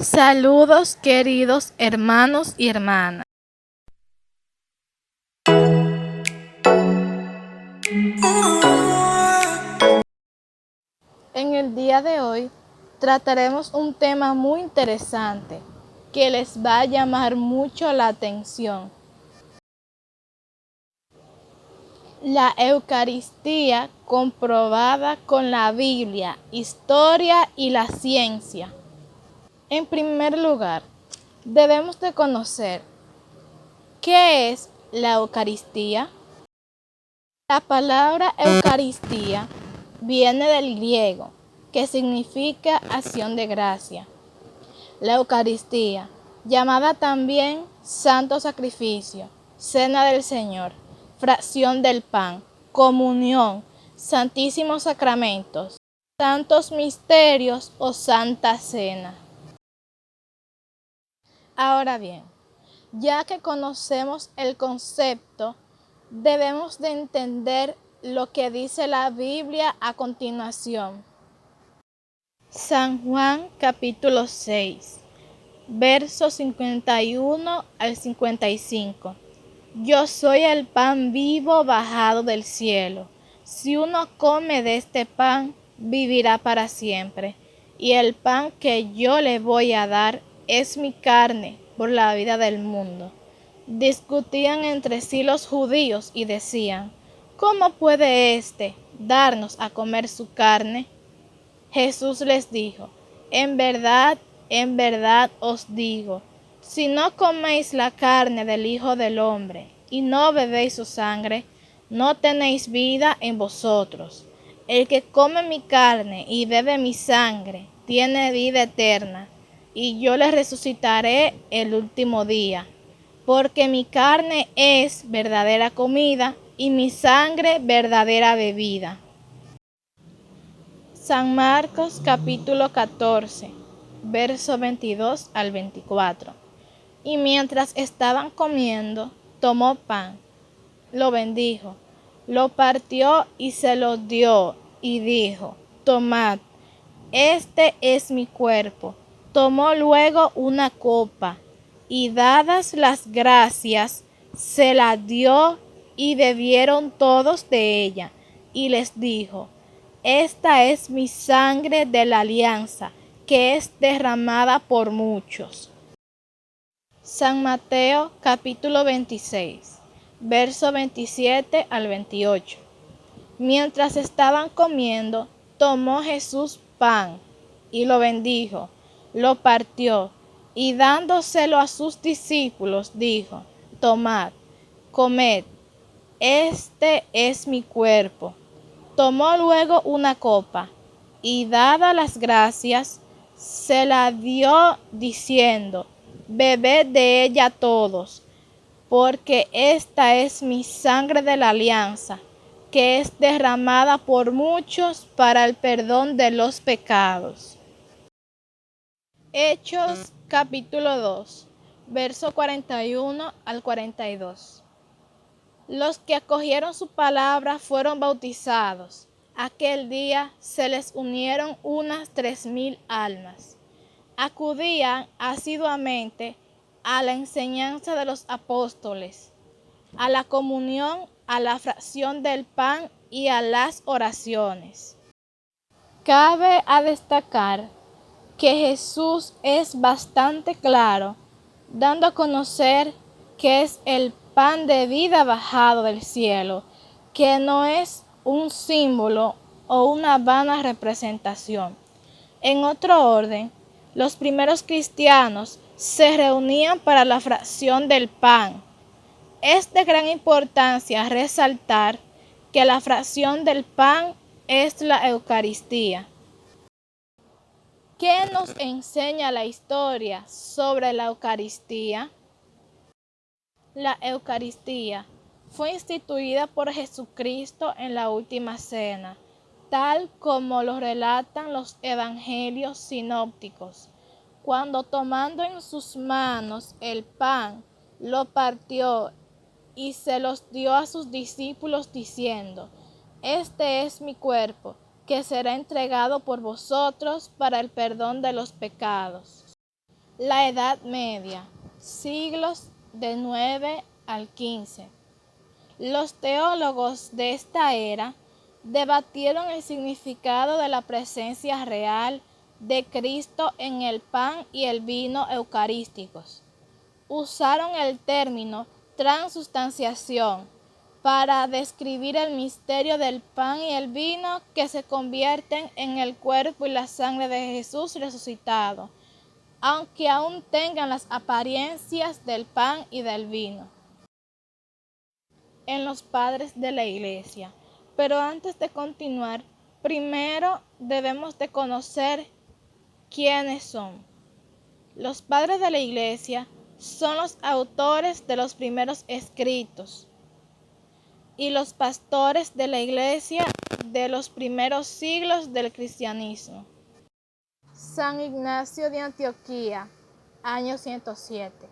Saludos queridos hermanos y hermanas. En el día de hoy trataremos un tema muy interesante que les va a llamar mucho la atención. La Eucaristía comprobada con la Biblia, historia y la ciencia. En primer lugar, debemos de conocer ¿qué es la Eucaristía? La palabra Eucaristía viene del griego, que significa acción de gracia. La Eucaristía, llamada también Santo Sacrificio, Cena del Señor, fracción del pan, comunión, santísimos sacramentos, santos misterios o Santa Cena. Ahora bien, ya que conocemos el concepto, debemos de entender lo que dice la Biblia a continuación. San Juan capítulo 6, versos 51 al 55. Yo soy el pan vivo bajado del cielo. Si uno come de este pan, vivirá para siempre. Y el pan que yo le voy a dar es mi carne por la vida del mundo. Discutían entre sí los judíos y decían, ¿cómo puede éste darnos a comer su carne? Jesús les dijo, en verdad os digo, si no coméis la carne del Hijo del Hombre y no bebéis su sangre, no tenéis vida en vosotros. El que come mi carne y bebe mi sangre tiene vida eterna, y yo le resucitaré el último día. Porque mi carne es verdadera comida y mi sangre verdadera bebida. San Marcos capítulo 14, verso 22 al 24. Y mientras estaban comiendo, tomó pan, lo bendijo, lo partió y se lo dio, y dijo, tomad, este es mi cuerpo. Tomó luego una copa, y dadas las gracias, se la dio, y bebieron todos de ella, y les dijo, esta es mi sangre de la alianza, que es derramada por muchos. San Mateo capítulo 26, verso 27 al 28. Mientras estaban comiendo, tomó Jesús pan, y lo bendijo, lo partió, y dándoselo a sus discípulos, dijo, tomad, comed, este es mi cuerpo. Tomó luego una copa, y dadas las gracias, se la dio diciendo, bebed de ella todos, porque esta es mi sangre de la alianza, que es derramada por muchos para el perdón de los pecados. Hechos capítulo 2, verso 41 al 42. Los que acogieron su palabra fueron bautizados. Aquel día se les unieron unas 3,000 almas. Acudían asiduamente a la enseñanza de los apóstoles, a la comunión, a la fracción del pan y a las oraciones. Cabe a destacar que Jesús es bastante claro, dando a conocer que es el pan de vida bajado del cielo, que no es un símbolo o una vana representación. En otro orden, los primeros cristianos se reunían para la fracción del pan. Es de gran importancia resaltar que la fracción del pan es la Eucaristía. ¿Qué nos enseña la historia sobre la Eucaristía? La Eucaristía fue instituida por Jesucristo en la última cena, tal como lo relatan los evangelios sinópticos, cuando tomando en sus manos el pan, lo partió y se los dio a sus discípulos diciendo, este es mi cuerpo, que será entregado por vosotros para el perdón de los pecados. La Edad Media, siglos del 9 al 15. Los teólogos de esta era debatieron el significado de la presencia real de Cristo en el pan y el vino eucarísticos. Usaron el término transustanciación para describir el misterio del pan y el vino que se convierten en el cuerpo y la sangre de Jesús resucitado, aunque aún tengan las apariencias del pan y del vino. En los padres de la Iglesia. Pero antes de continuar, primero debemos de conocer quiénes son. Los padres de la Iglesia son los autores de los primeros escritos y los pastores de la Iglesia de los primeros siglos del cristianismo. San Ignacio de Antioquía, año 107,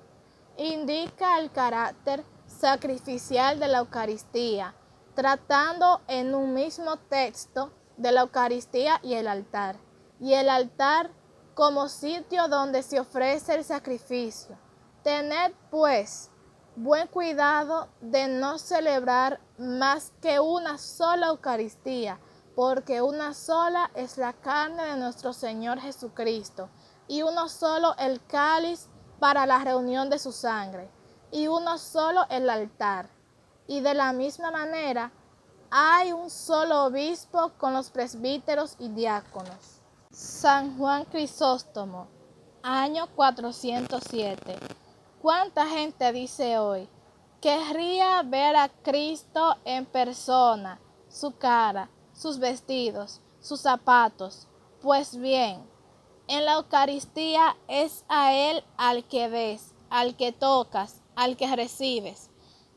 indica el carácter sacrificial de la Eucaristía, tratando en un mismo texto de la Eucaristía y el altar como sitio donde se ofrece el sacrificio. Tened, pues, buen cuidado de no celebrar más que una sola Eucaristía, porque una sola es la carne de nuestro Señor Jesucristo, y uno solo el cáliz para la reunión de su sangre, y uno solo el altar. Y de la misma manera, hay un solo obispo con los presbíteros y diáconos. San Juan Crisóstomo, año 407. ¿Cuánta gente dice hoy? Querría ver a Cristo en persona, su cara, sus vestidos, sus zapatos. Pues bien, en la Eucaristía es a Él al que ves, al que tocas, al que recibes.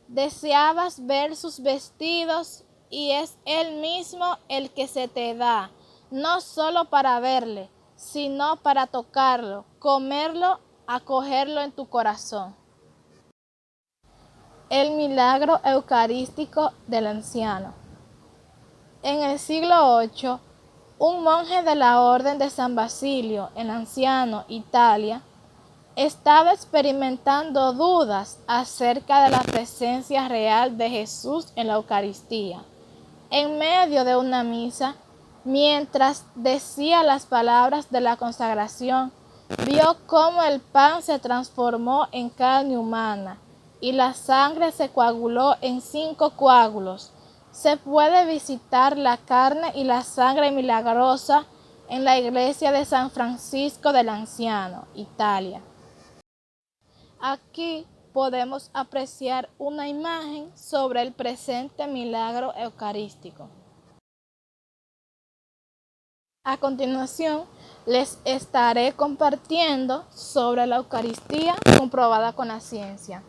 Deseabas ver sus vestidos y es Él mismo el que se te da, no solo para verle, sino para tocarlo, comerlo, acogerlo en tu corazón. El milagro eucarístico del anciano. En el siglo VIII, un monje de la Orden de San Basilio, el Anciano, Italia, estaba experimentando dudas acerca de la presencia real de Jesús en la Eucaristía. En medio de una misa, mientras decía las palabras de la consagración, vio cómo el pan se transformó en carne humana y la sangre se coaguló en 5 coágulos. Se puede visitar la carne y la sangre milagrosa en la iglesia de San Francisco del Anciano, Italia. Aquí podemos apreciar una imagen sobre el presente milagro eucarístico. A continuación, les estaré compartiendo sobre la Eucaristía comprobada con la ciencia.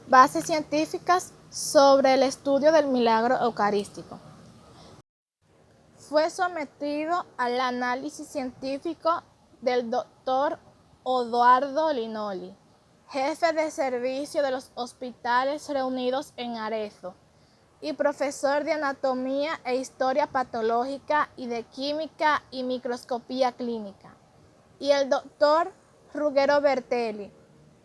Bases científicas sobre el estudio del milagro eucarístico. Fue sometido al análisis científico del Dr. Odoardo Linoli, jefe de servicio de los hospitales reunidos en Arezzo, y profesor de anatomía e historia patológica y de química y microscopía clínica, y el doctor Ruggero Bertelli,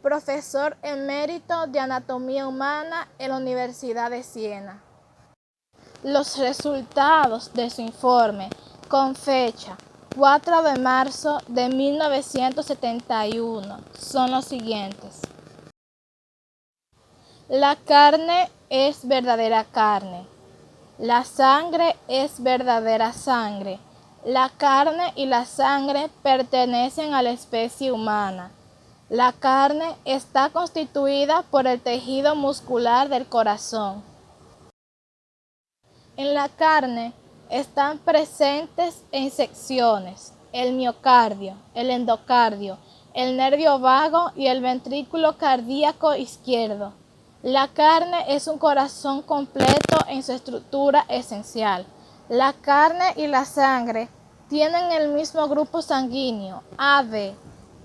profesor emérito de anatomía humana en la Universidad de Siena. Los resultados de su informe, con fecha 4 de marzo de 1971, son los siguientes. La carne es verdadera carne. La sangre es verdadera sangre. La carne y la sangre pertenecen a la especie humana. La carne está constituida por el tejido muscular del corazón. En la carne están presentes en secciones el miocardio, el endocardio, el nervio vago y el ventrículo cardíaco izquierdo. La carne es un corazón completo en su estructura esencial. La carne y la sangre tienen el mismo grupo sanguíneo, AB,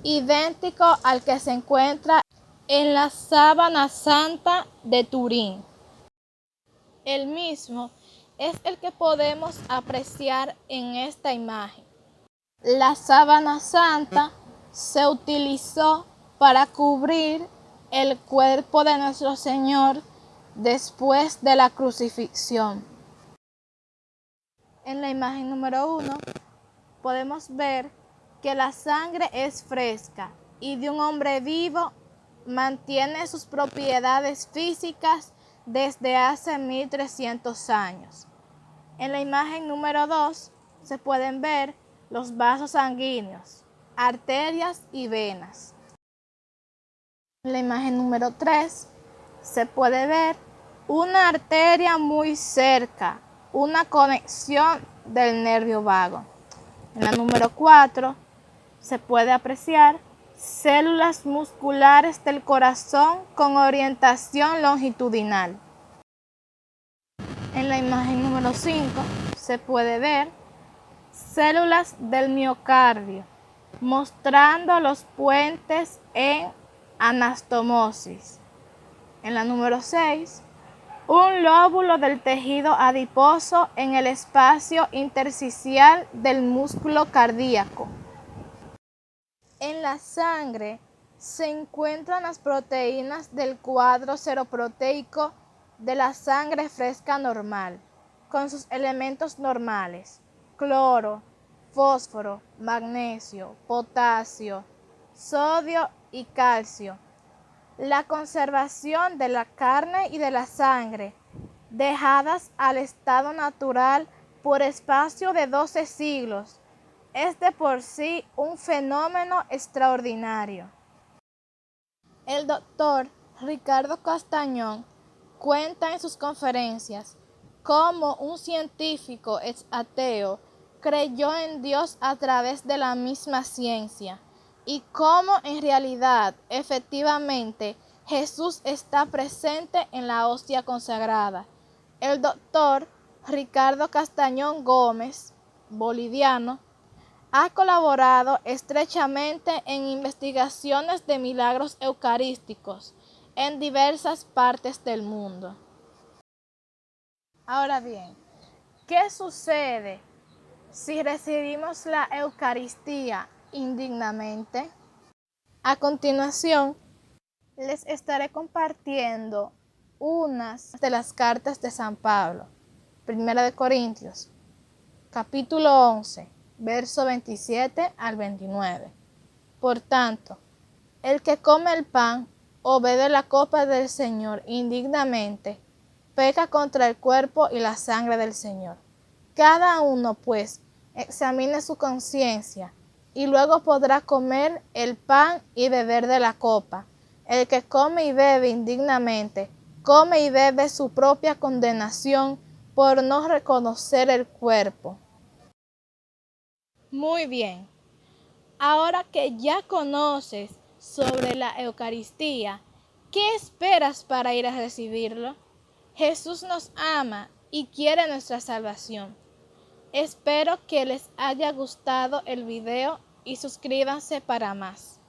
idéntico al que se encuentra en la sábana santa de Turín. El mismo es el que podemos apreciar en esta imagen. La sábana santa se utilizó para cubrir el cuerpo de nuestro Señor después de la crucifixión. En la imagen número 1 podemos ver que la sangre es fresca y de un hombre vivo mantiene sus propiedades físicas desde hace 1300 años. En la imagen número 2 se pueden ver los vasos sanguíneos, arterias y venas. En la imagen número 3 se puede ver una arteria muy cerca, una conexión del nervio vago. En la número 4 se puede apreciar células musculares del corazón con orientación longitudinal. En la imagen número 5 se puede ver células del miocardio, mostrando los puentes en anastomosis. En la número 6, un lóbulo del tejido adiposo en el espacio intersticial del músculo cardíaco. En la sangre se encuentran las proteínas del cuadro seroproteico de la sangre fresca normal, con sus elementos normales: cloro, fósforo, magnesio, potasio, sodio y calcio. La conservación de la carne y de la sangre, dejadas al estado natural por espacio de 12 siglos, es de por sí un fenómeno extraordinario. El doctor Ricardo Castañón cuenta en sus conferencias cómo un científico ex ateo creyó en Dios a través de la misma ciencia y cómo en realidad, efectivamente, Jesús está presente en la hostia consagrada. El doctor Ricardo Castañón Gómez, boliviano, ha colaborado estrechamente en investigaciones de milagros eucarísticos en diversas partes del mundo. Ahora bien, ¿qué sucede si recibimos la Eucaristía indignamente? A continuación, les estaré compartiendo unas de las cartas de San Pablo. Primera de Corintios, capítulo 11, verso 27 al 29. Por tanto, el que come el pan o bebe la copa del Señor indignamente, peca contra el cuerpo y la sangre del Señor. Cada uno, pues, examine su conciencia, y luego podrá comer el pan y beber de la copa. El que come y bebe indignamente, come y bebe su propia condenación por no reconocer el cuerpo. Muy bien, ahora que ya conoces sobre la Eucaristía, ¿qué esperas para ir a recibirlo? Jesús nos ama y quiere nuestra salvación. Espero que les haya gustado el video y suscríbanse para más.